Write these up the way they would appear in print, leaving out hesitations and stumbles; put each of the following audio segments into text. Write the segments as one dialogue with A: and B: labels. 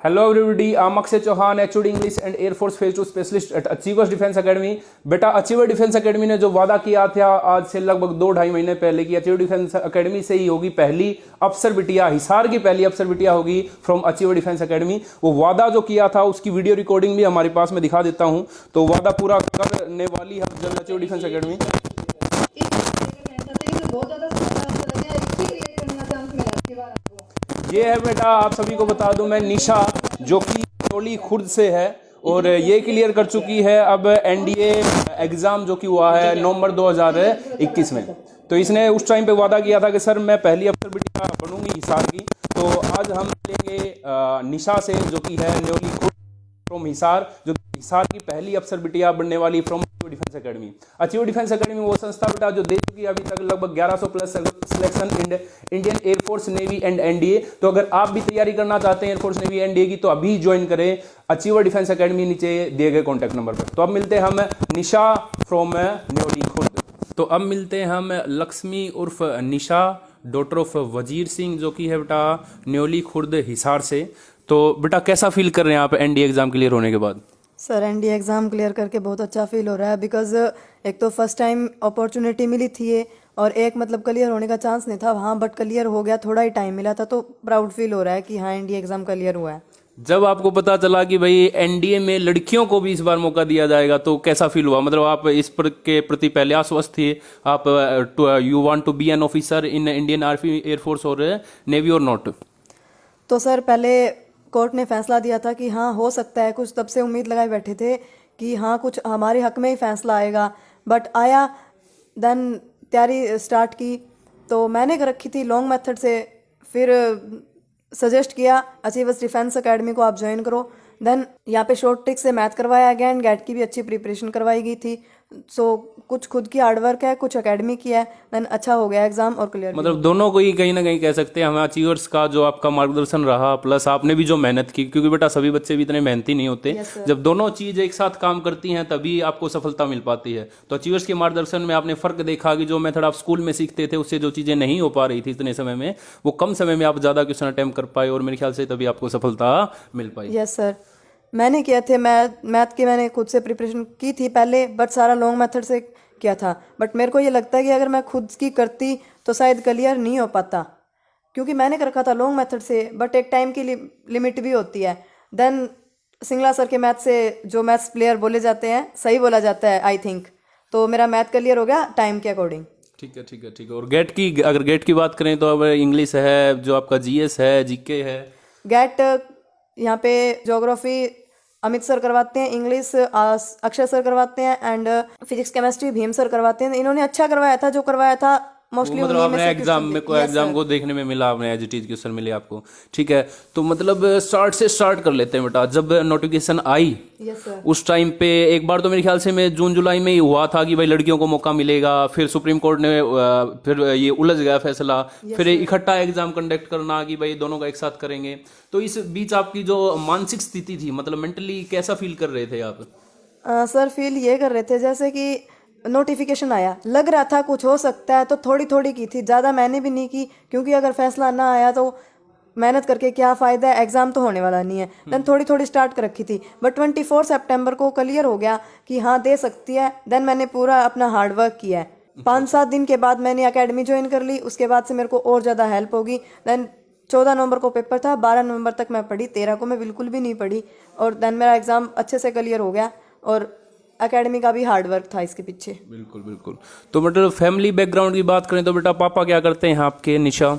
A: Hello everybody, I am Akshay Chauhan, HOD English and air force phase 2 specialist at achievers defence academy. बेटा, achiever defence academy ने जो वादा किया था आज से लगभग 2-2.5 महीने पहले कि अचीवर डिफेंस एकेडमी से ही होगी पहली अफसर बिटिया, हिसार की पहली अफसर बिटिया होगी फ्रॉम अचीवर डिफेंस एकेडमी। वो वादा जो किया था उसकी वीडियो रिकॉर्डिंग भी हमारे पास में दिखा देता हूँ। तो वादा पूरा करने वाली है जल्द अचीवर डिफेंस एकेडमी। ये है बेटा, आप सभी को बता दूं मैं, निशा जो कि न्योली खुर्द से है और ये क्लियर कर चुकी है अब एनडीए एग्जाम जो कि हुआ है नवंबर 2021 में। तो इसने उस टाइम पे वादा किया था कि सर मैं पहली अफसर बिटिया बनूंगी हिसार की। तो आज हम मिलेंगे निशा से जो कि है न्योली खुर्द फ्रॉम हिसार, जो हिसार की पहली अफसर बिटिया बनने वाली from achiever defence academy. Achiever defence academy वो संस्था बेटा जो दे चुकी है अभी तक लगभग 1100 plus selection Indian air force navy and NDA. तो अगर आप भी तैयारी करना चाहते हैं एयरफोर्स नेवी एनडीए की तो अभी ज्वाइन करें अचीवर डिफेंस एकेडमी, नीचे दिए गए कॉन्टैक्ट नंबर पर। तो अब मिलते हैं हम निशा फ्रॉम न्योली खुर्द। तो अब मिलते हैं हम लक्ष्मी उर्फ निशा, डॉटर ऑफ वजीर सिंह, जो कि है बेटा न्योली खुर्द हिसार से। तो बेटा कैसा फील कर रहे हैं आप एनडीए एग्जाम क्लियर होने के बाद?
B: सर एनडीए एग्ज़ाम क्लियर करके बहुत अच्छा फील हो रहा है बिकॉज एक तो फर्स्ट टाइम अपॉर्चुनिटी मिली थी ये, और एक मतलब क्लियर होने का चांस नहीं था वहाँ, बट क्लियर हो गया, थोड़ा ही टाइम मिला था। तो प्राउड फील हो रहा है कि हाँ एनडीए एग्ज़ाम क्लियर हुआ है।
A: जब आपको पता चला कि भाई एनडीए में लड़कियों को भी इस बार मौका दिया जाएगा तो कैसा फील हुआ? मतलब आप इस पर के प्रति पहले आश्वस्त थे, आप you want to be an officer in Indian army air force और नेवी और नॉट?
B: तो सर पहले कोर्ट ने फैसला दिया था कि हाँ हो सकता है कुछ, तब से उम्मीद लगाए बैठे थे कि हाँ कुछ हमारे हक में ही फैसला आएगा, बट आया। देन तैयारी स्टार्ट की तो मैंने कर रखी थी लॉन्ग मेथड से, फिर सजेस्ट किया अचीवर्स डिफेंस एकेडमी को आप ज्वाइन करो। देन यहाँ पे शॉर्ट ट्रिक से मैथ करवाया गया एंड गेट की भी अच्छी प्रिपरेशन करवाई गई थी। सो कुछ खुद की हार्डवर्क है, कुछ एकेडमी की है। देन अच्छा हो गया एग्जाम और क्लियर।
A: मतलब दोनों को ही कहीं ना कहीं कह सकते हैं हमें अचीवर्स का जो आपका मार्गदर्शन रहा, प्लस आपने भी जो मेहनत की, क्योंकि बेटा सभी बच्चे भी इतने मेहनती नहीं होते। जब दोनों चीज एक साथ काम करती हैं तभी आपको सफलता मिल पाती है। तो अचीवर्स के मार्गदर्शन में आपने फर्क देखा कि जो मेथड आप स्कूल में सीखते थे उससे जो चीजें नहीं हो पा रही थी इतने समय में, वो कम समय में आप ज्यादा क्वेश्चन अटेम्प्ट कर पाए और मेरे ख्याल से तभी आपको सफलता मिल पाई।
B: यस सर, मैंने किया थे मैथ की, मैंने खुद से प्रिपरेशन की थी पहले, बट सारा लॉन्ग मेथड से किया था। बट मेरे को ये लगता है कि अगर मैं खुद की करती तो शायद क्लियर नहीं हो पाता, क्योंकि मैंने कर रखा था लॉन्ग मेथड से, बट एक टाइम की लिमिट भी होती है। देन सिंगला सर के मैथ से, जो मैथ्स प्लेयर बोले जाते हैं, सही बोला जाता है आई थिंक, तो मेरा मैथ क्लियर हो गया टाइम के अकॉर्डिंग।
A: ठीक है ठीक है ठीक है। और गेट की, अगर गेट की बात करें तो अब इंग्लिश है, जो आपका जीएस है, जीके है।
B: गेट यहाँ पे ज्योग्राफी अमित सर करवाते हैं, इंग्लिश अक्षय सर करवाते हैं, and physics chemistry Bhim sir करवाते हैं। इन्होंने अच्छा करवाया था, जो करवाया था मोस्टली
A: मतलब आपने एग्जाम में कोई एग्जाम को देखने में मिला, आपने एज इट इज क्वेश्चन मिले आपको। ठीक है, तो मतलब स्टार्ट से स्टार्ट कर लेते हैं बेटा। जब नोटिफिकेशन आई उस टाइम पे एक बार तो मेरे ख्याल से मैं जून जुलाई में ही हुआ था कि भाई लड़कियों को मौका मिलेगा, फिर सुप्रीम कोर्ट ने फिर ये उलझ गया फैसला, फिर इकट्ठा एग्जाम कंडक्ट करना कि भाई दोनों का एक साथ करेंगे। तो इस बीच आपकी जो मानसिक स्थिति थी, मतलब मेंटली कैसा फील कर रहे थे आप?
B: सर फील ये कर रहे थे जैसे कि नोटिफिकेशन आया, लग रहा था कुछ हो सकता है, तो थोड़ी थोड़ी की थी, ज़्यादा मैंने भी नहीं की, क्योंकि अगर फैसला ना आया तो मेहनत करके क्या फ़ायदा है, एग्ज़ाम तो होने वाला नहीं है। देन थोड़ी थोड़ी स्टार्ट कर रखी थी, बट 24 सितंबर को क्लियर हो गया कि हाँ दे सकती है। देन मैंने पूरा अपना हार्डवर्क किया है। 5-7 दिन के बाद मैंने अकेडमी ज्वाइन कर ली, उसके बाद से मेरे को और ज़्यादा हेल्प होगी। देन 14 नवंबर को पेपर था, 12 नवंबर तक मैं पढ़ी, 13 को मैं बिल्कुल भी नहीं पढ़ी, और देन मेरा एग्ज़ाम अच्छे से क्लियर हो गया। और एकेडमी का भी हार्ड वर्क था इसके पीछे।
A: बिल्कुल बिल्कुल। तो मतलब फैमिली बैकग्राउंड की बात करें तो बेटा पापा क्या करते हैं आपके, निशा?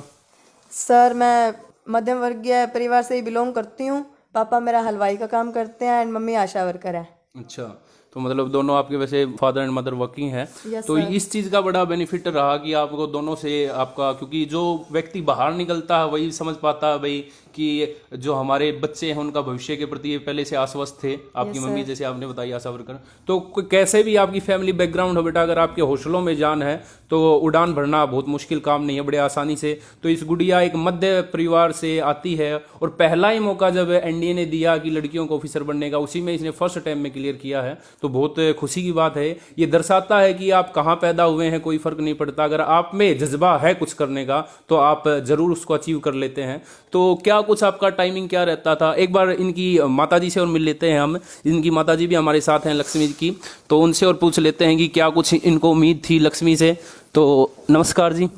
B: सर मैं मध्यम वर्गीय परिवार से ही बिलोंग करती हूँ। पापा मेरा हलवाई का काम करते हैं एंड मम्मी आशा वर्कर है।
A: अच्छा, तो मतलब दोनों आपके वैसे फादर एंड मदर वर्किंग है। तो इस चीज़ का बड़ा बेनिफिट रहा कि आपको दोनों से आपका, क्योंकि जो व्यक्ति बाहर निकलता है वही समझ पाता है भाई कि जो हमारे बच्चे हैं उनका भविष्य के प्रति पहले से आश्वस्त थे। आपकी मम्मी जैसे आपने बताई आशा वर्कर। तो कैसे भी आपकी फैमिली बैकग्राउंड हो बेटा, अगर आपके हौसलों में जान है तो उड़ान भरना बहुत मुश्किल काम नहीं है, बड़े आसानी से। तो इस गुड़िया एक मध्य परिवार से आती है और पहला ही मौका जब एनडीए ने दिया कि लड़कियों को ऑफिसर बनने का, उसी में इसने फर्स्ट अटेम्प्ट में क्लियर किया है। तो बहुत खुशी की बात है। ये दर्शाता है कि आप कहाँ पैदा हुए हैं कोई फर्क नहीं पड़ता, अगर आप में जज्बा है कुछ करने का तो आप जरूर उसको अचीव कर लेते हैं। तो क्या क्या कुछ आपका टाइमिंग क्या रहता था? एक बार इनकी माताजी से और मिल लेते हैं हम। इनकी माताजी भी हमारे साथ हैं लक्ष्मी की, तो उनसे और पूछ लेते हैं कि क्या कुछ इनको उम्मीद थी लक्ष्मी से। तो नमस्कार जी।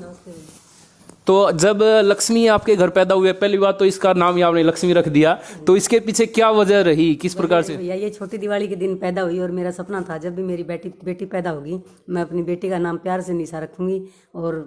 A: तो जब लक्ष्मी आपके घर पैदा हुए, पहली बात तो इसका नाम ही आपने लक्ष्मी रख दिया, तो इसके पीछे क्या वजह रही, किस प्रकार से?
C: भैया ये छोटी दिवाली के दिन पैदा हुई और मेरा सपना था जब भी मेरी बेटी पैदा होगी मैं अपनी बेटी का नाम प्यार से निशा रखूंगी। और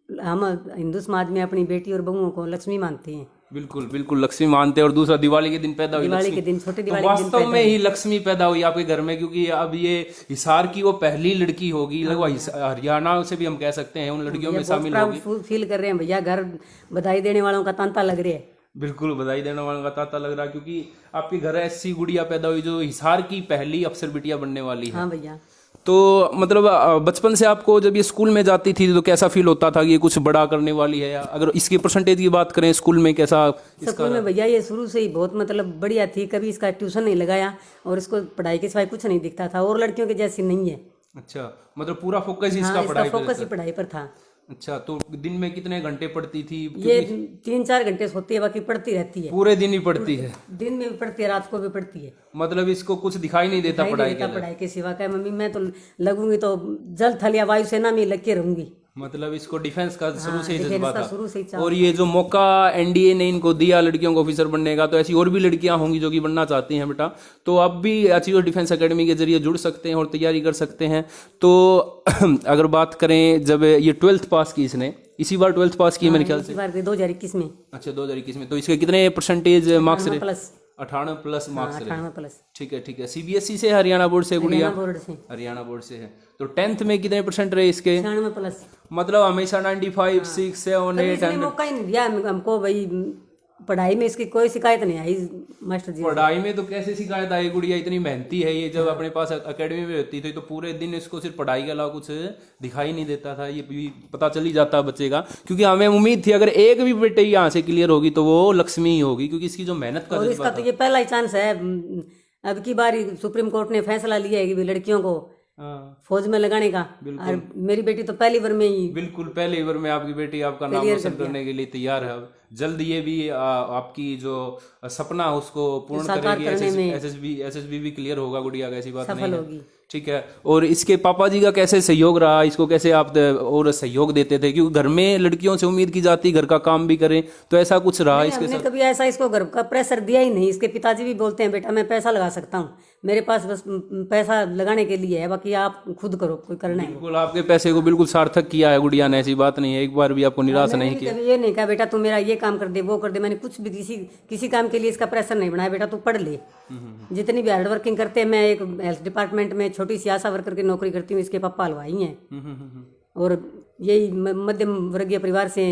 C: हम हिंदू समाज में अपनी बेटी और बहुओं को लक्ष्मी मानते हैं।
A: बिल्कुल बिल्कुल लक्ष्मी मानते हैं। और दूसरा दिवाली के दिन पैदा हुई
C: दिवाली
A: लक्ष्मी।
C: के दिन, छोटी
A: तो
C: दिवाली के दिन
A: वास्तव में ही लक्ष्मी पैदा हुई आपके घर में, क्योंकि अब ये हिसार की वो पहली लड़की होगी, लगभग हरियाणा से भी हम कह सकते हैं उन लड़कियों में शामिल होगी।
C: प्राउड फील कर रहे हैं भैया, घर बधाई देने वालों का तांता लग रहा है।
A: बिल्कुल बधाई देने वालों का तांता लग रहा है, क्योंकि आपके घर ऐसी गुड़िया पैदा हुई जो हिसार की पहली अफसर बिटिया बनने वाली है।
C: हाँ भैया।
A: तो मतलब बचपन से आपको जब ये स्कूल में जाती थी तो कैसा फील होता था कि ये कुछ बड़ा करने वाली है? या अगर इसकी परसेंटेज की बात करें स्कूल में कैसा
C: स्कूल में भैया ये शुरू से ही बहुत मतलब बढ़िया थी, कभी इसका ट्यूशन नहीं लगाया और इसको पढ़ाई के सिवाय कुछ नहीं दिखता था, और लड़कियों के जैसी नहीं है।
A: अच्छा, मतलब पूरा फोकस इसका
C: हाँ,
A: पढ़ाई
C: इसका
A: पे
C: फोकस ही
A: रहता
C: पढ़ाई पर था।
A: है। अच्छा, तो दिन में कितने घंटे पढ़ती थी?
C: ये 3-4 घंटे सोती है, बाकी पढ़ती रहती है।
A: पूरे दिन ही पढ़ती है?
C: दिन में भी पढ़ती है, रात को भी पढ़ती है।
A: मतलब इसको कुछ दिखाई नहीं देता पढ़ाई के?
C: पढ़ाई के सिवा का मम्मी मैं तो लगूंगी तो जल थल या वायुसेना में लग के रहूंगी।
A: मतलब इसको डिफेंस का शुरू से ही
C: डिफेंस
A: जज्बा
C: का
A: था।
C: शुरू से ही
A: और ये जो मौका एनडीए ने इनको दिया लड़कियों को ऑफिसर बनने का, तो ऐसी और भी लड़कियां होंगी जो कि बनना चाहती हैं बेटा, तो आप भी अचीवर डिफेंस एकेडमी के जरिए जुड़ सकते हैं और तैयारी कर सकते हैं। तो अगर बात करें, जब ये 12th पास की इसने, इसी बार 12th पास की मेरे ख्याल से।
C: इसी बार 2021 में।
A: अच्छा, 2021 में। तो इसके कितने परसेंटेज मार्क्स रहे?
C: प्लस
A: 98 प्लस मार्क्स रहे।
C: 98 प्लस।
A: ठीक है ठीक है। सीबीएसई से हरियाणा बोर्ड से गुड़िया?
C: बोर्ड से।
A: हरियाणा बोर्ड से है। तो 10th में कितने परसेंट रहे इसके?
C: 96 प्लस।
A: मतलब हमेशा 95, 6, 7, 8,
C: इसने मौका ही नहीं दिया हमको भाई, पढ़ाई में इसकी कोई शिकायत नहीं आई मास्टर जी।
A: पढ़ाई में तो कैसे शिकायत आई? गुड़िया इतनी मेहनती है ये, जब अपने पास एकेडमी में होती थी तो पूरे दिन इसको सिर्फ पढ़ाई के अलावा कुछ दिखाई नहीं देता था। ये भी पता चल ही जाता है बच्चे का, क्योंकि हमें उम्मीद थी अगर एक भी बेटे यहाँ से क्लियर होगी तो वो लक्ष्मी ही होगी, क्योंकि इसकी जो मेहनत का
C: और इसका तो ये पहला ही चांस है। अब की बार सुप्रीम कोर्ट ने फैसला लिया है कि लड़कियों को फौज में लगाने का, और मेरी बेटी तो पहली बार में ही।
A: बिल्कुल पहले बार में आपकी बेटी आपका नाम रोशन करने के लिए तैयार है। जल्द ये भी आपकी जो सपना है उसको पूर्ण करेगी। एसएसबी भी क्लियर होगा गुड़िया का, ऐसी बात नहीं है। ठीक है। और इसके पापा जी का कैसे सहयोग रहा? इसको कैसे आप और सहयोग देते थे? क्योंकि घर में लड़कियों से उम्मीद की जाती घर का काम भी करें, तो ऐसा कुछ रहा इसके साथ?
C: कभी ऐसा इसको घर का प्रेशर दिया ही नहीं। इसके पिताजी भी बोलते हैं बेटा मैं पैसा लगा सकता हूँ, मेरे पास बस पैसा लगाने के लिए है, बाकी आप खुद करो, कोई करना है।
A: बिल्कुल आपके पैसे को बिल्कुल सार्थक किया है गुड़िया ने, ऐसी बात नहीं है, एक बार भी आपको निराश नहीं किया।
C: ये नहीं कहा बेटा तू मेरा ये काम कर दे वो कर दे, मैंने कुछ भी किसी काम के लिए इसका प्रेशर नहीं बनाया। बेटा तू पढ़ ले। जितनी भी हार्ड वर्किंग करते हैं, मैं एक हेल्थ डिपार्टमेंट में छोटी सी आशा वर्कर की नौकरी करती हूँ, इसके पापा हलवाई हैं और यही मध्यम वर्गीय परिवार से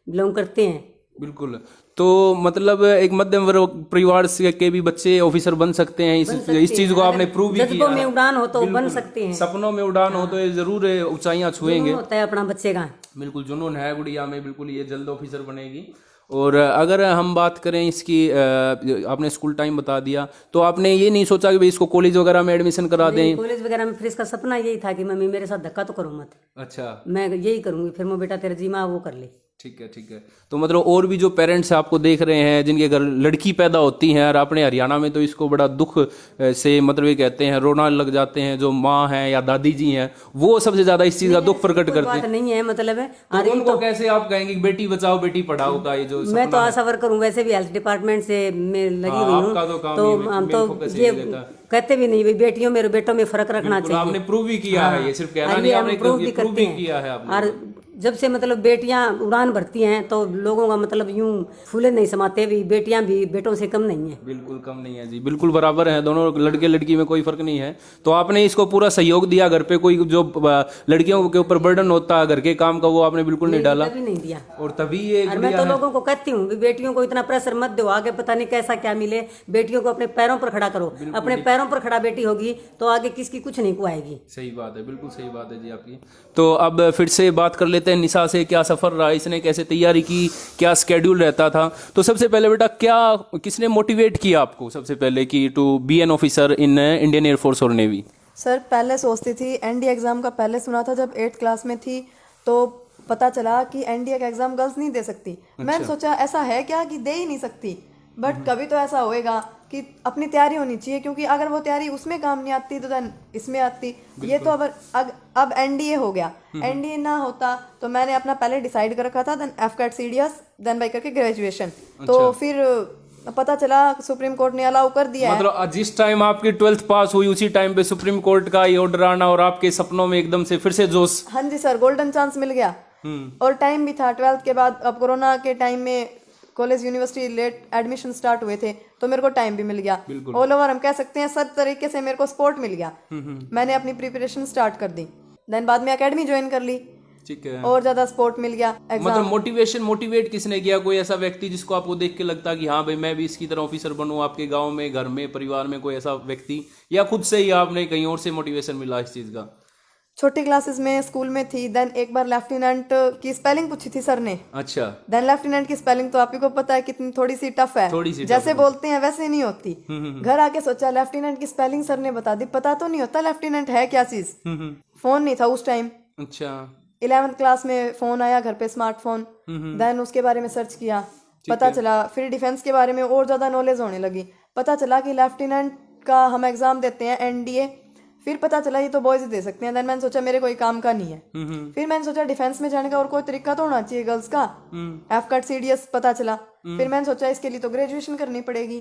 C: बिलोंग करते हैं।
A: बिल्कुल। तो मतलब एक मध्यम वर्ग परिवार से के भी बच्चे ऑफिसर बन सकते हैं। इस चीज को आपने प्रूव भी किया।
C: में उड़ान हो तो बन सकते हैं,
A: सपनों में उड़ान हो तो ये जरूर ऊंचाइयां छुएंगे।
C: होता है अपना बच्चे का।
A: बिल्कुल जुनून है गुड़िया में, बिल्कुल ये जल्द ऑफिसर बनेगी। और अगर हम बात करें इसकी, आपने स्कूल टाइम बता दिया, तो आपने ये नहीं सोचा कि भाई इसको कॉलेज वगैरह में एडमिशन करा दें?
C: कॉलेज वगैरह में फिर इसका सपना यही था कि मम्मी मेरे साथ धक्का तो करो मत।
A: अच्छा,
C: मैं यही करूंगी, फिर मैं बेटा तेरा जी माँ वो कर ले।
A: ठीक है ठीक है। तो मतलब और भी जो पेरेंट्स आपको देख रहे हैं जिनके घर लड़की पैदा होती हैं, और अपने हरियाणा में तो इसको बड़ा दुख से मतलब ये कहते हैं, रोना लग जाते हैं, जो माँ हैं या दादी जी हैं वो सबसे ज्यादा इस चीज का दुख प्रकट करते हैं।
C: नहीं है मतलब है
A: तो उनको कैसे आप कहेंगे बेटी बचाओ बेटी पढ़ाओ का ये जो
C: मैं तो आशा वर्कर हूँ, वैसे भी हेल्थ डिपार्टमेंट से मैं लगी हुई हूँ, तो हम तो ये कहते भी नहीं बेटियों में बेटों में फर्क रखना चाहिए।
A: आपने प्रूव भी किया है, ये सिर्फ कहना नहीं, आपने प्रूव भी किया है आपने।
C: और जब से मतलब बेटियां उड़ान भरती हैं तो लोगों का मतलब यूं फूले नहीं समाते, भी बेटियां भी बेटों से कम नहीं है।
A: बिल्कुल कम नहीं है जी, बिल्कुल बराबर है दोनों, लड़के लड़की में कोई फर्क नहीं है। तो आपने इसको पूरा सहयोग दिया, घर पे कोई जो लड़कियों के ऊपर बर्डन होता है घर के काम का वो आपने बिल्कुल नहीं डाला?
C: कभी नहीं दिया।
A: और तभी ये
C: मैं तो लोगों को कहती हूँ बेटियों को इतना प्रेशर मत दो, आगे पता नहीं कैसा क्या मिले, बेटियों को अपने पैरों पर खड़ा करो। अपने पैरों पर खड़ा बेटी होगी तो आगे किसकी कुछ नहीं कुआएगी।
A: सही बात है, बिल्कुल सही बात है जी आपकी। तो अब फिर से बात कर लेते हैं निशा से, क्या सफर रहा, इसने कैसे तैयारी की, क्या स्केड्यूल रहता था? तो सबसे पहले बेटा क्या किसने मोटिवेट किया आपको सबसे पहले कि to be an officer in Indian air force और नेवी?
B: सर पहले सोचती थी, एनडी एग्ज़ाम का पहले सुना था जब 8th क्लास में थी, तो पता चला कि एनडीए का एग्जाम गर्ल्स नहीं दे सकती। मैंने सोचा ऐसा है क्या कि दे ही नहीं सकती, बट कभी तो ऐसा होएगा कि अपनी तैयारी होनी चाहिए, क्योंकि अगर वो तैयारी उसमें काम नहीं आती तो देन इसमें आती। ये तो अब एनडीए हो गया, एनडीए ना होता तो मैंने अपना पहले डिसाइड कर रखा था, then AFCAT CDS, then by करके ग्रेजुएशन। तो फिर पता चला सुप्रीम कोर्ट ने अलाउ कर दिया है।
A: मतलब जिस टाइम आपकी 12th पास हुई उसी टाइम पे सुप्रीम कोर्ट का ये ऑर्डर आना और आपके सपनों में एकदम से फिर से जोश।
B: हाँ जी सर, गोल्डन चांस मिल गया। और टाइम भी था 12th के बाद। अब कोरोना के टाइम में college university late admission start हुए थे तो मेरे को टाइम भी मिल गया। ऑल ओवर हम कह सकते हैं सब तरीके से मेरे को सपोर्ट मिल गया। मैंने अपनी प्रिपरेशन स्टार्ट कर दी, देन बाद में एकेडमी ज्वाइन कर ली,
A: ठीक है,
B: और ज्यादा सपोर्ट मिल गया।
A: मतलब मोटिवेट किसने किया? कोई ऐसा व्यक्ति जिसको आपको देख के लगता कि हाँ भाई मैं भी इसकी तरह ऑफिसर बनूं, आपके गांव में, घर में, परिवार में कोई ऐसा व्यक्ति, या खुद से ही आपने कहीं और से मोटिवेशन मिला इस चीज का?
B: छोटी क्लासेस में स्कूल में थी, देन एक बार लेफ्टिनेंट की स्पेलिंग पूछी थी सर ने।
A: अच्छा।
B: देन लेफ्टिनेंट की स्पेलिंग तो आप ही को पता है कितनी थोड़ी सी टफ है, जैसे बोलते हैं वैसे नहीं होती। घर आके सोचा लेफ्टिनेंट की स्पेलिंग सर ने बता दी, पता तो नहीं होता लेफ्टिनेंट है क्या चीज। फोन नहीं था उस टाइम।
A: अच्छा।
B: 11th क्लास में फोन आया घर पे, स्मार्टफोन। देन उसके बारे में सर्च किया, पता चला। फिर डिफेंस के बारे में और ज्यादा नॉलेज होने लगी। पता चला कि लेफ्टिनेंट का हम एग्जाम देते हैं एनडीए। फिर पता चला ये तो बॉयज दे सकते हैं। देन मैंने सोचा मेरे कोई काम का नहीं है। फिर मैंने सोचा डिफेंस में जाने का और कोई तरीका तो होना चाहिए गर्ल्स का। एफकैट सीडीएस पता चला। फिर मैंने सोचा इसके लिए तो ग्रेजुएशन करनी पड़ेगी।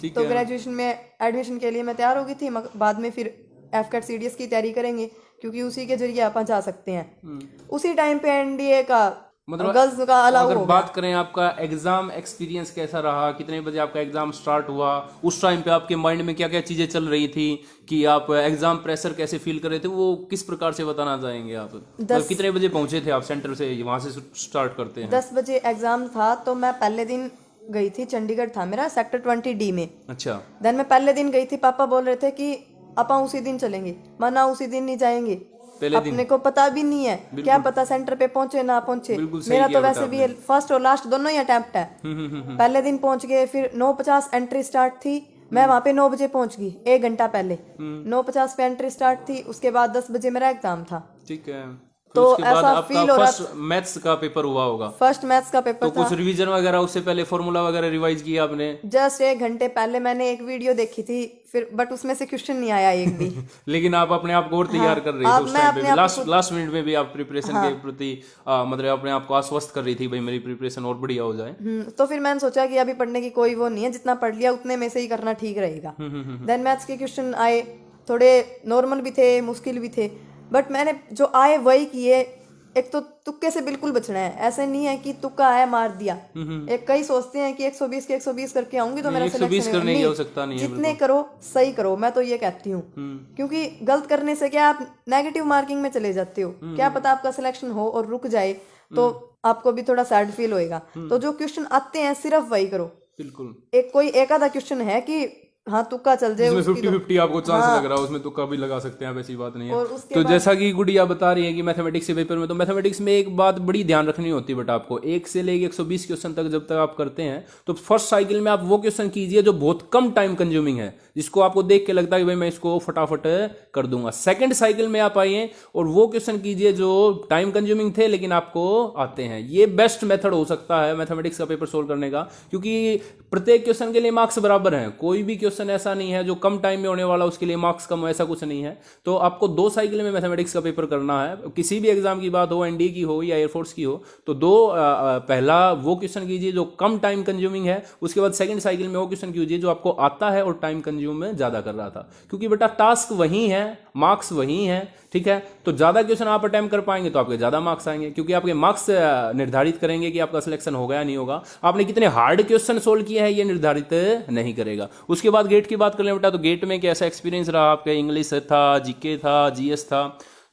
B: तो ग्रेजुएशन में एडमिशन के लिए मैं तैयार हो गई थी। बाद में फिर एफकैट सीडीएस की तैयारी करेंगे, क्योंकि उसी के जरिए अपन जा सकते हैं। उसी टाइम पे एनडीए का
A: मतलब
B: गर्ल्स का अलाउ
A: अगर
B: हो
A: बात करें आपका एग्जाम एक्सपीरियंस कैसा रहा, कितने बजे आपका एग्जाम स्टार्ट हुआ, उस टाइम पे आपके माइंड में क्या क्या चीजें चल रही थी, कि आप एग्जाम प्रेशर कैसे फील कर रहे थे, वो किस प्रकार से बताना चाहेंगे आप? मतलब कितने बजे पहुंचे थे आप सेंटर से, वहां से स्टार्ट करते हैं?
B: 10 बजे एग्जाम था, तो मैं पहले दिन गई थी, चंडीगढ़ था मेरा, सेक्टर 20D में।
A: अच्छा।
B: देन मैं पहले दिन गई थी, पापा बोल रहे थे कि अपा उसी दिन चलेंगे, माना उसी दिन नहीं जाएंगे। अपने को पता भी नहीं है, क्या पता सेंटर पे पहुंचे ना पहुंचे। मेरा तो वैसे भी फर्स्ट और लास्ट दोनों ही अटेम्प्ट है। पहले दिन पहुंच गए, फिर 9:50 एंट्री स्टार्ट थी। मैं वहां पे 9 बजे पहुंच गई, 1 घंटा पहले। 9:50 पे एंट्री स्टार्ट थी, उसके बाद 10 बजे मेरा एग्जाम था।
A: ठीक है।
B: तो
A: उसके बाद
B: ऐसा फील हो रहा
A: फर्स्ट मैथ्स का पेपर हुआ होगा।
B: फर्स्ट मैथ्स का पेपर
A: तो कुछ रिवीजन वगैरह उससे पहले फॉर्मूला वगैरह रिवाइज किया आपने?
B: जस्ट 1 घंटे पहले मैंने एक वीडियो देखी थी, फिर बट उसमें से क्वेश्चन नहीं आया एक भी।
A: लेकिन आप अपने आप को और तैयार कर रही थी उस टाइम पे, लास्ट मिनट में भी आप प्रिपरेशन के प्रति मतलब अपने आप को आश्वस्त कर रही थी, भाई मेरी प्रिपरेशन और बढ़िया हो जाए।
B: तो फिर मैंने सोचा कि अभी पढ़ने की कोई वो नहीं है, जितना पढ़ लिया उतने में से ही करना ठीक रहेगा। देन मैथ्स के क्वेश्चन आए, थोड़े नॉर्मल भी थे, मुश्किल भी थे, बट मैंने जो आए वही किए। एक तो तुक्के से बिल्कुल बचना है, ऐसे नहीं है कि तुक्का आया मार दिया। एक कई सोचते हैं कि 120 के 120 करके आऊंगी तो मेरा
A: 120 करने की आवश्यकता नहीं है।
B: जितने करो सही करो, मैं तो ये कहती हूँ। क्योंकि गलत करने से क्या आप नेगेटिव मार्किंग में चले जाते हो, क्या पता आपका सिलेक्शन हो और रुक जाए तो आपको भी थोड़ा सैड फील होएगा। तो जो क्वेश्चन आते हैं सिर्फ वही करो।
A: बिल्कुल।
B: एक आधा क्वेश्चन है कि हाँ तुक्का चल जाए,
A: उसमें 50-50 आपको चांस लग रहा है, उसमें तुक्का भी लगा सकते हैं, वैसी बात नहीं है। तो जैसा कि गुड़िया बता रही है कि मैथमेटिक्स के पेपर में, तो मैथमेटिक्स में एक बात बड़ी ध्यान रखनी होती है बेटा आपको, 1 से लेके 120 क्वेश्चन तक जब तक आप करते हैं तो फर्स्ट साइकिल में आप वो क्वेश्चन कीजिए जो बहुत कम टाइम कंज्यूमिंग है, जिसको आपको देख के लगता है कि भाई मैं इसको फटाफट कर दूंगा। सेकंड साइकिल में आप आइए और वो क्वेश्चन कीजिए जो टाइम कंज्यूमिंग थे लेकिन आपको आते हैं। ये बेस्ट मेथड हो सकता है मैथमेटिक्स का पेपर सोल्व करने का, क्योंकि प्रत्येक क्वेश्चन के लिए मार्क्स बराबर हैं। कोई भी क्वेश्चन ऐसा नहीं है जो कम टाइम में होने वाला उसके लिए मार्क्स कम हो, ऐसा कुछ नहीं है। तो आपको 2 साइकिल में मैथमेटिक्स का पेपर करना है। किसी भी एग्जाम की बात हो, एनडीए की हो या एयरफोर्स की हो, तो पहला वो क्वेश्चन कीजिए जो कम टाइम कंज्यूमिंग है, उसके बाद सेकंड साइकिल में वो क्वेश्चन कीजिए जो आपको आता है और टाइम कंज्यूम में ज्यादा कर रहा था। क्योंकि बेटा टास्क वही है, मार्क्स वही है, ठीक है। तो ज्यादा क्वेश्चन आप अटेम्प्ट कर पाएंगे तो आपके ज्यादा मार्क्स आएंगे, क्योंकि आपके मार्क्स निर्धारित करेंगे कि आपका सिलेक्शन होगा या नहीं होगा। आपने कितने हार्ड क्वेश्चन सोल्व किए हैं ये निर्धारित नहीं करेगा। उसके बाद गेट की बात कर लें बेटा, तो गेट में कैसा एक्सपीरियंस रहा आपका? इंग्लिश था, जीके था, जीएस था,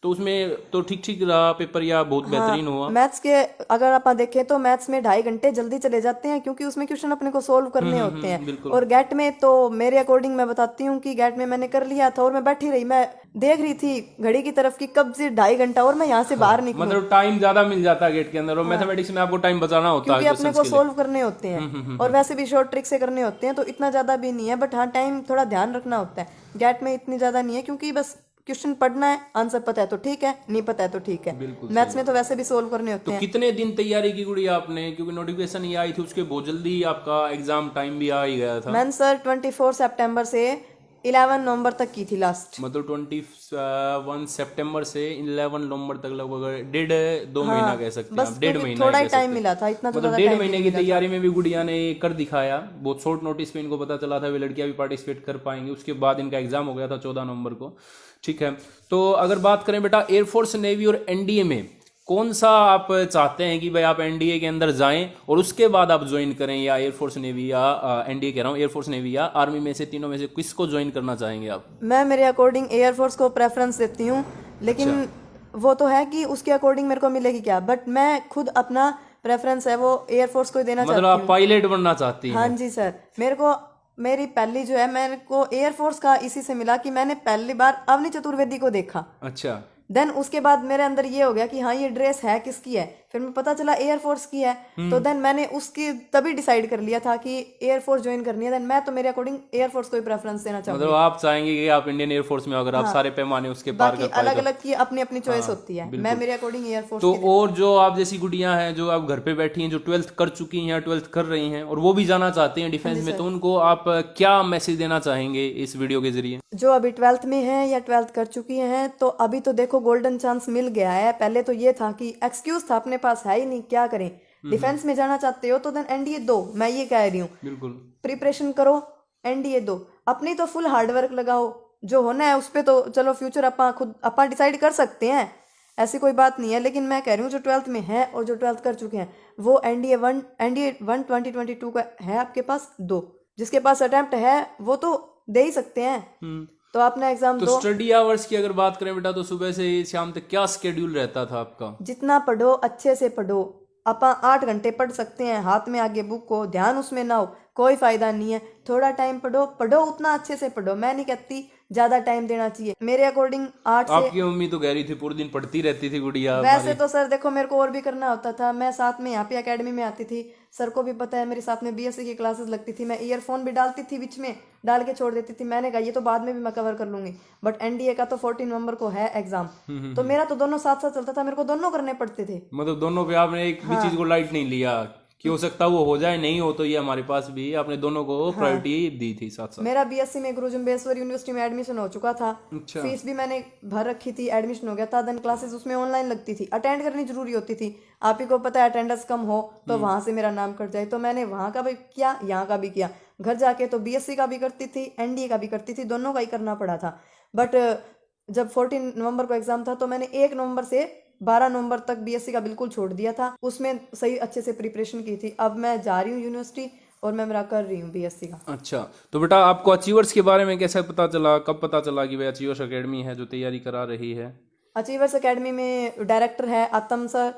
A: तो उसमें तो ठीक ठीक रहा पेपर या बहुत बेहतरीन हुआ?
B: मैथ्स के अगर आप देखें तो मैथ्स में 2.5 घंटे जल्दी चले जाते हैं, क्योंकि उसमें क्वेश्चन अपने को सोल्व करने होते हैं। और गेट में तो मेरे अकॉर्डिंग मैं बताती हूँ कि गेट में मैंने कर लिया था और मैं बैठी रही, मैं देख रही थी घड़ी की तरफ कि कब से 2.5 घंटा और मैं यहाँ से बाहर निकलूं।
A: मतलब टाइम ज्यादा मिल जाता है गेट के अंदर, और मैथमेटिक्स में आपको टाइम बचाना होता है,
B: क्योंकि अपने को सोल्व करने होते हैं और वैसे भी शॉर्ट ट्रिक से करने होते हैं, तो इतना ज्यादा भी नहीं है। बट हाँ टाइम थोड़ा ध्यान रखना होता है। गेट में इतनी ज्यादा नहीं है, क्योंकि बस क्वेश्चन पढ़ना है, आंसर पता है तो ठीक है, नहीं पता है तो ठीक है। मैथ्स में तो वैसे भी सोल्व करने होते
A: तो
B: हैं।
A: कितने दिन तैयारी की गुड़िया आपने, क्योंकि नोटिफिकेशन ये आई थी उसके बहुत जल्दी ही आपका एग्जाम टाइम भी आ ही गया था।
B: मैंने सर 24 सितंबर से 11 नवंबर तक की थी लास्ट।
A: मतलब 21 सितंबर से 11 नवंबर तक लगभग 1.5-2 महीना कह सकते हैं
B: बस
A: आप, 1.5
B: क्योंकि
A: महीना
B: थोड़ा
A: ही
B: ही
A: कह
B: टाइम
A: सकते हैं।
B: मिला था, इतना तो
A: मतलब
B: ज्यादा
A: 1.5
B: टाइम
A: महीने
B: नहीं
A: की
B: मिला था।
A: तैयारी में भी गुड़िया ने कर दिखाया। बहुत शॉर्ट नोटिस पे इनको पता चला था वे लड़कियां भी पार्टिसिपेट कर पाएंगी। उसके बाद इनका एग्जाम हो गया था 14 नवंबर को। ठीक है, तो अगर बात करें बेटा एयरफोर्स, नेवी और एनडीए में कौन सा आप चाहते हैं कि भाई आप एनडीए के अंदर जाएं और उसके बाद आप ज्वाइन करें, या एयरफोर्स नेवी या एनडीए कह रहा हूँ, एयरफोर्स नेवी या आर्मी में से तीनों में से किसको ज्वाइन करना चाहेंगे आप?
B: मैं मेरे अकॉर्डिंग एयरफोर्स को प्रेफरेंस देती हूँ, लेकिन वो तो है कि उसके अकॉर्डिंग मेरे को मिलेगी क्या, बट मैं खुद अपना प्रेफरेंस है वो एयरफोर्स को ही देना
A: मतलब
B: चाहती
A: आप पायलट बनना चाहती
B: हूँ।
A: हैं?
B: हाँ जी सर, मेरे को मेरी पहली जो है, मेरे को एयरफोर्स का इसी से मिला कि मैंने पहली बार अवनी चतुर्वेदी को देखा।
A: अच्छा,
B: देन उसके बाद मेरे अंदर ये हो गया कि हाँ ये ड्रेस है किसकी है, फिर मैं पता चला एयरफोर्स की है। तो देन मैंने उसकी तभी डिसाइड कर लिया था कि एयरफोर्स ज्वाइन करनी है। देन मैं तो मेरे अकॉर्डिंग एयरफोर्स को ही प्रेफरेंस देना चाहूंगी।
A: मतलब आप चाहेंगे कि आप इंडियन एयरफोर्स में अगर आप सारे पैमाने उसके पार
B: बाकी
A: कर पाए
B: अलग
A: तो।
B: अलग की अपनी अपनी चॉइस होती है, मैं मेरे अकॉर्डिंग एयरफोर्स
A: तो
B: की।
A: और जो आप जैसी गुड़ियां हैं जो आप घर पे बैठी हैं, जो 12th कर चुकी हैं या 12th कर रही हैं और वो भी जाना चाहती हैं डिफेंस में, तो उनको आप क्या मैसेज देना चाहेंगे इस वीडियो के जरिए?
B: जो अभी 12th में है या 12th कर चुकी हैं, तो अभी तो देखो गोल्डन चांस मिल गया है। पहले तो ये था कि एक्सक्यूज था अपने पास है ही नहीं, क्या करें। डिफेंस में जाना चाहते हो तो देन एनडीए दो, मैं ये कह रही हूँ।
A: बिल्कुल।
B: प्रिपरेशन करो, एनडीए दो, अपनी तो फुल हार्डवर्क लगाओ। जो होना है उस पे तो चलो फ्यूचर अपा खुद अपा डिसाइड कर सकते हैं, ऐसी कोई बात नहीं है। लेकिन मैं कह रही हूँ जो 12th में है और जो 12th कर चुके हैं, वो एनडीए वन 2022 का है आपके पास दो। जिसके पास अटेम्प्ट है वो तो दे ही सकते हैं। तो आपने एग्जाम
A: तो
B: दो।
A: स्टडी आवर्स की अगर बात करें बेटा, तो सुबह से शाम तक क्या स्केड्यूल रहता था आपका?
B: जितना पढ़ो अच्छे से पढ़ो। अपा 8 घंटे पढ़ सकते हैं, हाथ में आगे बुक हो, ध्यान उसमें ना हो, कोई फायदा नहीं है। थोड़ा टाइम पढ़ो, पढ़ो उतना अच्छे से पढ़ो। मैं नहीं कहती ज्यादा टाइम देना चाहिए, मेरे अकॉर्डिंग 8 से।
A: आपकी मम्मी तो कह रही थी पूरे दिन पढ़ती रहती थी गुड़िया
B: वैसे तो सर देखो मेरे को और भी करना होता था। मैं साथ में यहाँ पे एकेडमी में आती थी, सर को भी पता है, मेरे साथ में बीएससी की क्लासेस लगती थी। मैं ईयरफोन भी डालती थी, बीच में डाल के छोड़ देती थी। मैंने कहा ये तो बाद में भी मैं कवर कर लूंगी, बट एनडीए का तो 14 नवंबर को है एग्जाम। तो मेरा तो दोनों साथ साथ चलता था, मेरे को दोनों करने पड़ते थे।
A: मतलब दोनों पे आपने एक भी चीज को लाइट नहीं लिया कि हो सकता वो हो जाए, नहीं हो तो ये हमारे पास भी, आपने दोनों को प्रायोरिटी दी थी साथ साथ।
B: मेरा बीएससी में गुरु जम्बेश्वर यूनिवर्सिटी में एडमिशन हो चुका था।
A: अच्छा।
B: फीस भी मैंने भर रखी थी, एडमिशन हो गया था। देन क्लासेस उसमें ऑनलाइन लगती थी, अटेंड करनी जरूरी होती थी। आप ही को पता है अटेंडेंस कम हो तो वहां से मेरा नाम कट जाए। तो मैंने वहां का भी किया, यहाँ का भी किया। घर जाके तो बीएससी का भी करती थी, एनडीए का भी करती थी, दोनों का ही करना पड़ा था। बट जब 14 नवंबर को एग्जाम था तो मैंने 1 नवंबर से 12 नवंबर तक बीएससी का बिल्कुल छोड़ दिया था। उसमें सही अच्छे से प्रिपरेशन की थी। अब मैं जा रही हूँ यूनिवर्सिटी और मैं मेरा कर रही हूँ बीएससी का।
A: अच्छा, तो बेटा आपको अचीवर्स के बारे में कैसे पता चला, कब पता चला कि भाई अचीवर्स एकेडमी है जो तैयारी करा रही है?
B: अचीवर्स एकेडमी में डायरेक्टर है आतम सर,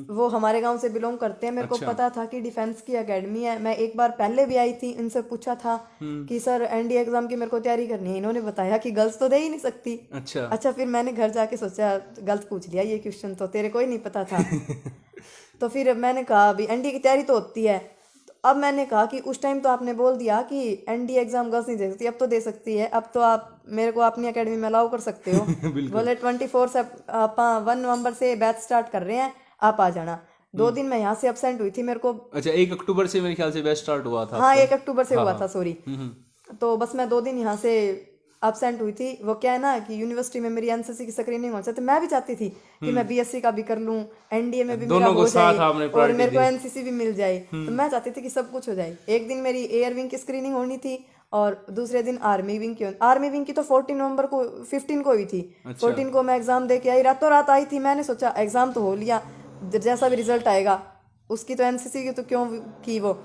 B: वो हमारे गांव से बिलोंग करते हैं। मेरे को पता था कि डिफेंस की एकेडमी है। मैं एक बार पहले भी आई थी, इनसे पूछा था कि सर एनडीए एग्जाम की मेरे को तैयारी करनी है। इन्होंने बताया कि गर्ल्स तो दे ही नहीं सकती। अच्छा, फिर मैंने घर जाके सोचा गलत पूछ लिया ये क्वेश्चन, तो तेरे को ही नहीं पता था। तो फिर मैंने कहा अभी एनडीए की तैयारी तो होती है। तो अब मैंने कहा कि उस टाइम तो आपने बोल दिया कि एनडीए एग्जाम गर्ल्स नहीं दे सकती, अब तो दे सकती है। अब तो आप मेरे को अपनी एकेडमी में अलाउ कर सकते हो। बोले 24 से 1 नवंबर से बैच स्टार्ट कर रहे हैं, आप आ जाना। 2 दिन मैं यहाँ से एब्सेंट हुई थी, मेरे को।
A: अच्छा, 1 अक्टूबर से मेरे ख्याल से बैच स्टार्ट हुआ था।
B: हाँ, 1 अक्टूबर से हुआ था, सॉरी। तो बस मैं 2 दिन यहाँ से एब्सेंट हुई थी। वो क्या है ना कि यूनिवर्सिटी में मेरी एनसीसी की स्क्रीनिंग हो जाती, मैं भी चाहती थी कि मैं बीएससी का भी कर लूं, एनडीए में भी मेरा हो जाए और मेरे को एनसीसी भी मिल जाए। तो मैं चाहती थी कि सब कुछ हो जाए। एक दिन मेरी एयर विंग की स्क्रीनिंग होनी थी और दूसरे दिन आर्मी विंग की। आर्मी विंग की तो 14 नवंबर को 15 को हुई थी। 14 को मैं एग्जाम दे के आई, रातों रात आई थी। मैंने सोचा एग्जाम तो हो लिया, जैसा भी रिजल्ट आएगा। उसकी तो एनसीसी की तो क्यों की वो।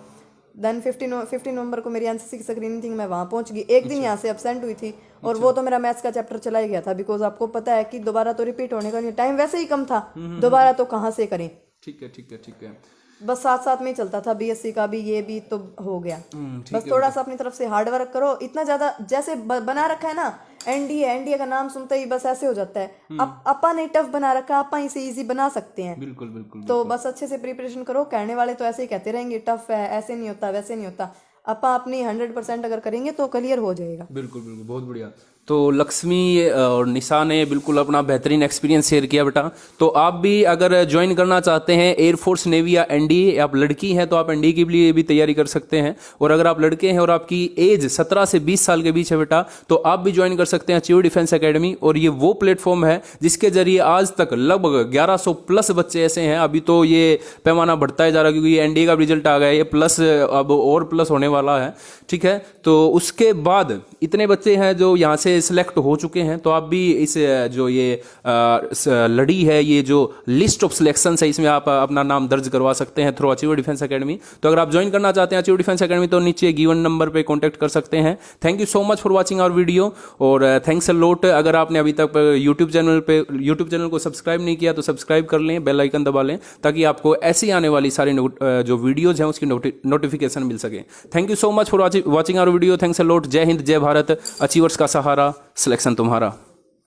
B: देन 15 नवंबर को मेरी एनसीसी की स्क्रीनिंग थी, मैं वहाँ पहुँच गई। एक दिन यहाँ से एब्सेंट हुई थी और वो तो मेरा मैथ्स का चैप्टर चला ही गया था। बिकॉज आपको पता है कि दोबारा तो रिपीट होने का नहीं, टाइम वैसे ही कम था, दोबारा तो कहाँ से करें।
A: ठीक है, ठीक है, ठीक है।
B: बस साथ साथ में ही चलता था, बीएससी का भी, ये भी तो हो गया। बस थोड़ा सा अपनी तरफ से हार्ड वर्क करो। इतना ज्यादा जैसे बना रखा है ना एनडीए का नाम सुनते ही बस ऐसे हो जाता है। अब अपा ने टफ बना रखा, अपा इसे इजी बना सकते हैं।
A: बिल्कुल बिल्कुल।
B: तो बस अच्छे से प्रिपरेशन करो। कहने वाले तो ऐसे ही कहते रहेंगे टफ है, ऐसे नहीं होता, वैसे नहीं होता। अपा अपनी 100% अगर करेंगे तो क्लियर हो जाएगा।
A: बिल्कुल बिल्कुल, बहुत बढ़िया। तो लक्ष्मी और निशा ने बिल्कुल अपना बेहतरीन एक्सपीरियंस शेयर किया बेटा। तो आप भी अगर ज्वाइन करना चाहते हैं एयरफोर्स, नेवी या एनडीए, आप लड़की हैं तो आप एनडीए के लिए भी तैयारी कर सकते हैं, और अगर आप लड़के हैं और आपकी एज 17 से 20 साल के बीच है बेटा, तो आप भी ज्वाइन कर सकते हैं अचीव डिफेंस एकेडमी। और ये वो प्लेटफॉर्म है जिसके जरिए आज तक लगभग 1100 प्लस बच्चे ऐसे हैं, अभी तो ये पैमाना बढ़ता है जा रहा है क्योंकि एनडीए का रिजल्ट आ गया, ये प्लस अब और प्लस होने वाला है, ठीक है। तो उसके बाद इतने बच्चे हैं जो यहाँ से सिलेक्ट हो चुके हैं, तो आप भी इस जो ये लड़ी है, ये जो लिस्ट ऑफ सिलेक्शन है, इसमें आप अपना नाम दर्ज करवा सकते हैं थ्रू अचीव डिफेंस एकेडमी। तो अगर आप ज्वाइन करना चाहते हैं अचीव डिफेंस एकेडमी तो नीचे गिवन नंबर पे कांटेक्ट कर सकते हैं। Thank you so much for watching our video, और थैंक्स अ लॉट। अगर आपने अभी तक यूट्यूब चैनल को सब्सक्राइब नहीं किया तो सब्सक्राइब कर लें, बेल आइकन दबा लें, ताकि आपको ऐसी आने वाली सारी जो वीडियोज हैं उसकी नोटिफिकेशन मिल सके। Thank you so much for watching our video. Thanks a lot. जय हिंद, जय भारत। अचीवर्स का सहारा, सिलेक्शन तुम्हारा।